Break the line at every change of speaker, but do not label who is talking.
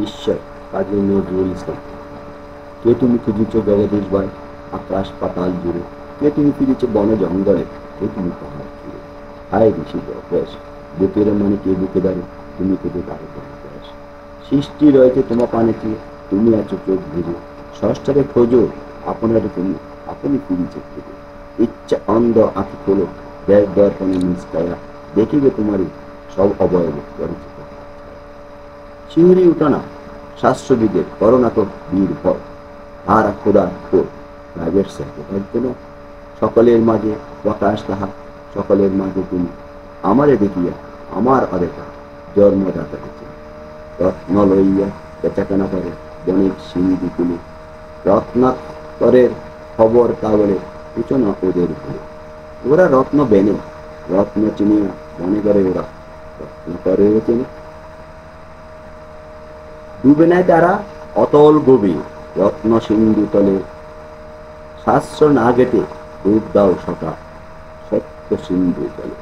ঈশ্বর কাজী নজরুল ইসলাম। কে তুমি খুঁজিছ জগদীশ ভাই আকাশ পাতাল জুড়ে, কে তুমি ফিরেছ বনে জঙ্গলে, কে তুমি পাহাড় জুড়ে। হায় ঋষি বেশ, বুকের মানে কে বুকে দাঁড়ে, তুমি কেঁদে দাঁড়ো বেশ। সৃষ্টি রয়েছে তোমার পানে চেয়ে, তুমি আছো চোখ ভিজে, ষষ্ঠারে খোঁজো আপনারে তুমি, আপনি ফিরিছে খুঁজে। ইচ্ছা অন্ধ আঁখি খোলো, দেশ দর্পণে নিষ্কায়া, দেখিবে তোমারই সব অবয়ব করেছে। শিউরি উঠানা শাস্ত্রবিদের করোনা তো বীর ভয়, আর খোদার খোদ রাগের সেকেটার জন্য সকলের মাঝে প্রকাশ তাহা, সকলের মাঝে তুমি আমারে দেখিয়া আমার অদেখা জন্মদাতা হচ্ছে। রত্ন লইয়া বেচাকেনা করে বণিক সিন্ধি কুলে, রত্নাকরের খবর কাগলে সূচনা ওদের ভুলে। ওরা রত্ন বেনে, রত্ন চিনিয়া মনে করে ওরা রত্ন করে চেনে। ডুবে নেয় তারা অতল গভীর রত্ন সিন্ধু তলে, শাস্ত্র না গেটে ডুব দাও সকা সত্য সিন্ধু তলে।